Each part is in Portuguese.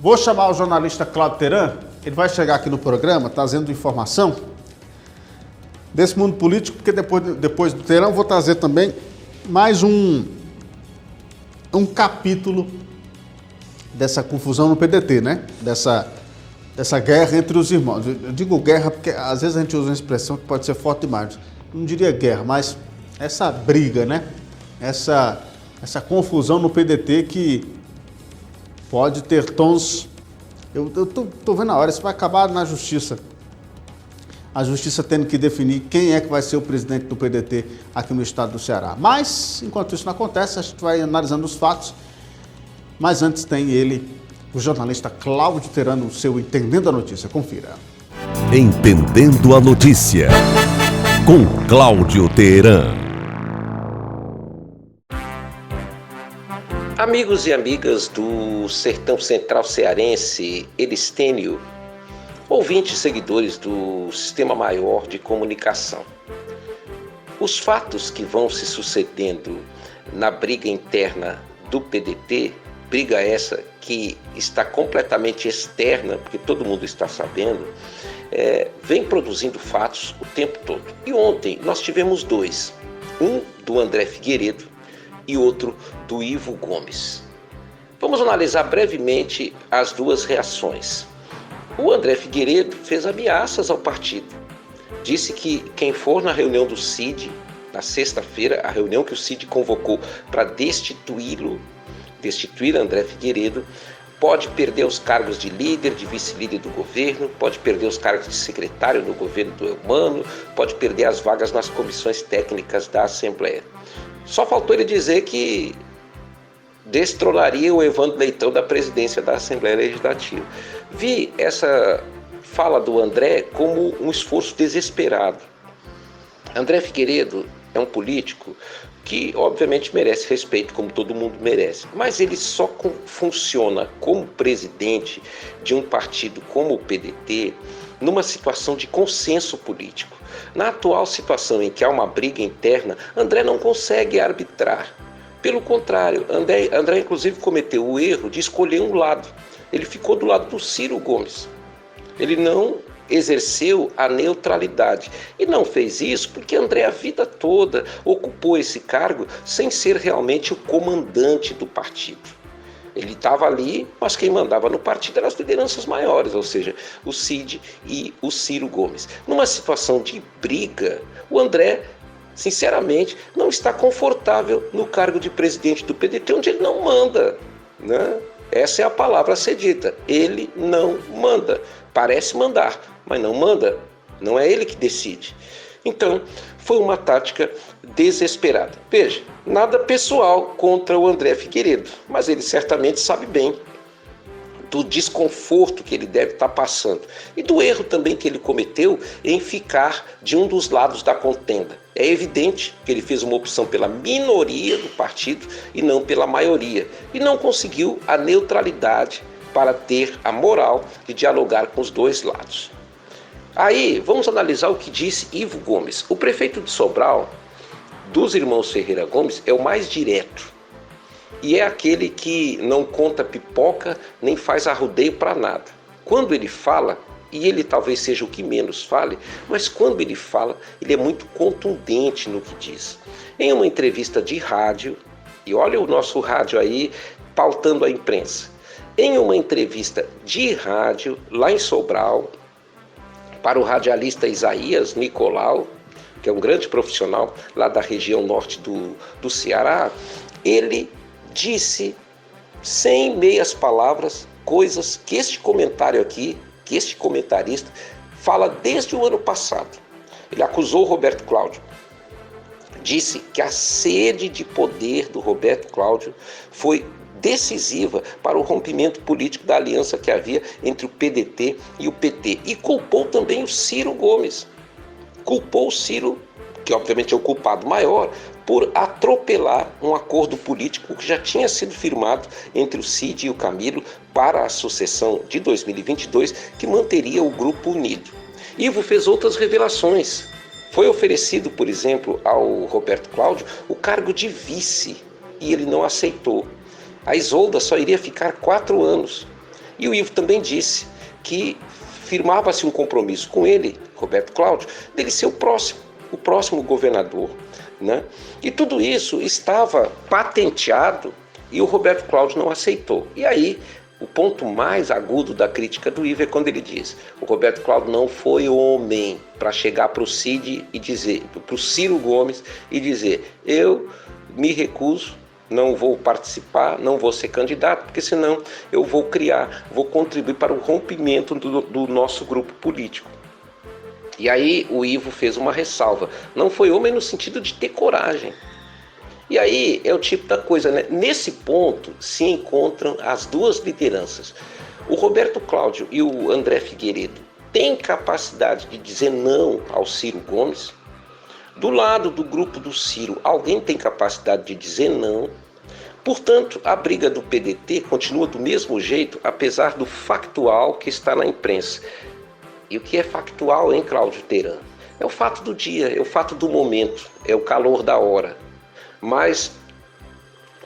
Vou chamar o jornalista Cláudio Teran, ele vai chegar aqui no programa trazendo informação desse mundo político, porque depois do Teran eu vou trazer também mais um capítulo dessa confusão no PDT, né? Dessa guerra entre os irmãos. Eu digo guerra porque às vezes a gente usa uma expressão que pode ser forte demais. Não diria guerra, mas essa briga, né? Essa confusão no PDT que pode ter tons... Eu tô vendo a hora, isso vai acabar na justiça. A justiça tendo que definir quem é que vai ser o presidente do PDT aqui no estado do Ceará. Mas, enquanto isso não acontece, a gente vai analisando os fatos. Mas antes tem ele, o jornalista Cláudio Teran, no seu Entendendo a Notícia. Confira. Entendendo a Notícia, com Cláudio Teran. Amigos e amigas do Sertão Central Cearense, Elistênio, ouvintes e seguidores do Sistema Maior de Comunicação. Os fatos que vão se sucedendo na briga interna do PDT, briga essa que está completamente externa, porque todo mundo está sabendo, vem produzindo fatos o tempo todo. E ontem nós tivemos dois, um do André Figueiredo e outro do Ivo Gomes. Vamos analisar brevemente as duas reações. O André Figueiredo fez ameaças ao partido. Disse que quem for na reunião do CID, na sexta-feira, a reunião que o CID convocou para destituir André Figueiredo, pode perder os cargos de líder, de vice-líder do governo, pode perder os cargos de secretário do governo do Eumano, pode perder as vagas nas comissões técnicas da Assembleia. Só faltou ele dizer que destronaria o Evandro Leitão da presidência da Assembleia Legislativa. Vi essa fala do André como um esforço desesperado. André Figueiredo é um político que obviamente merece respeito, como todo mundo merece, mas ele só funciona como presidente de um partido como o PDT numa situação de consenso político. Na atual situação em que há uma briga interna, André não consegue arbitrar. Pelo contrário, André inclusive cometeu o erro de escolher um lado. Ele ficou do lado do Ciro Gomes. Ele não exerceu a neutralidade. E não fez isso porque André a vida toda ocupou esse cargo sem ser realmente o comandante do partido. Ele estava ali, mas quem mandava no partido eram as lideranças maiores, ou seja, o Cid e o Ciro Gomes. Numa situação de briga, o André, sinceramente, não está confortável no cargo de presidente do PDT, onde ele não manda, né? Essa é a palavra a ser dita. Ele não manda. Parece mandar, mas não manda. Não é ele que decide. Então, foi uma tática desesperada. Veja, nada pessoal contra o André Figueiredo, mas ele certamente sabe bem do desconforto que ele deve estar passando e do erro também que ele cometeu em ficar de um dos lados da contenda. É evidente que ele fez uma opção pela minoria do partido e não pela maioria, e não conseguiu a neutralidade para ter a moral de dialogar com os dois lados. Aí, vamos analisar o que disse Ivo Gomes. O prefeito de Sobral, dos irmãos Ferreira Gomes, é o mais direto. E é aquele que não conta pipoca, nem faz arrodeio para nada. Quando ele fala, e ele talvez seja o que menos fale, mas quando ele fala, ele é muito contundente no que diz. Em uma entrevista de rádio, e olha o nosso rádio aí, pautando a imprensa. Em uma entrevista de rádio, lá em Sobral, para o radialista Isaías Nicolau, que é um grande profissional lá da região norte do Ceará, ele disse, sem meias palavras, coisas que este comentário aqui, que este comentarista, fala desde o ano passado. Ele acusou o Roberto Cláudio. Disse que a sede de poder do Roberto Cláudio foi decisiva para o rompimento político da aliança que havia entre o PDT e o PT. E culpou também o Ciro Gomes. Culpou o Ciro, que obviamente é o culpado maior, por atropelar um acordo político que já tinha sido firmado entre o Cid e o Camilo para a sucessão de 2022, que manteria o grupo unido. Ivo fez outras revelações. Foi oferecido, por exemplo, ao Roberto Cláudio o cargo de vice e ele não aceitou. A Isolda só iria ficar 4 anos. E o Ivo também disse que firmava-se um compromisso com ele, Roberto Cláudio, dele ser o próximo governador, né? E tudo isso estava patenteado e o Roberto Cláudio não aceitou. E aí, o ponto mais agudo da crítica do Ivo é quando ele diz: o Roberto Cláudio não foi homem para chegar para o Cid e dizer, para o Ciro Gomes e dizer: eu me recuso, não vou participar, não vou ser candidato, porque senão eu vou contribuir para o rompimento do nosso grupo político. E aí o Ivo fez uma ressalva: não foi homem no sentido de ter coragem. E aí é o tipo da coisa, né? Nesse ponto se encontram as duas lideranças. O Roberto Cláudio e o André Figueiredo têm capacidade de dizer não ao Ciro Gomes. Do lado do grupo do Ciro, alguém tem capacidade de dizer não. Portanto, a briga do PDT continua do mesmo jeito, apesar do factual que está na imprensa. E o que é factual, hein, Cláudio Teran? É o fato do dia, é o fato do momento, é o calor da hora. Mas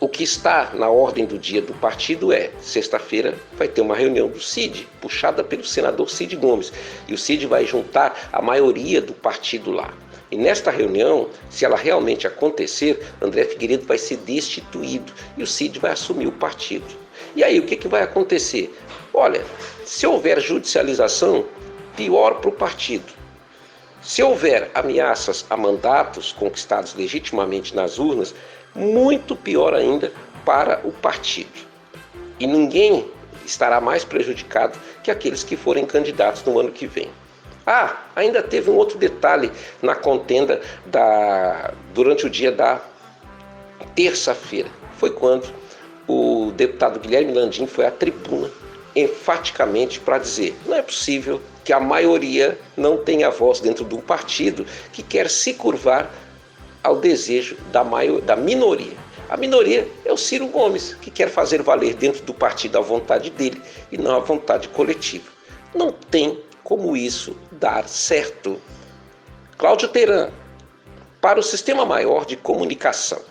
o que está na ordem do dia do partido é: sexta-feira vai ter uma reunião do Cid, puxada pelo senador Cid Gomes. E o Cid vai juntar a maioria do partido lá. E nesta reunião, se ela realmente acontecer, André Figueiredo vai ser destituído e o Cid vai assumir o partido. E aí, o que vai acontecer? Olha, se houver judicialização, pior para o partido. Se houver ameaças a mandatos conquistados legitimamente nas urnas, muito pior ainda para o partido. E ninguém estará mais prejudicado que aqueles que forem candidatos no ano que vem. Ainda teve um outro detalhe na contenda durante o dia da terça-feira. Foi quando o deputado Guilherme Landim foi à tribuna enfaticamente para dizer: não é possível que a maioria não tenha voz dentro de um partido que quer se curvar ao desejo da minoria. A minoria é o Ciro Gomes, que quer fazer valer dentro do partido a vontade dele e não a vontade coletiva. Não tem como isso dar certo. Cláudio Teran, para o Sistema Maior de Comunicação.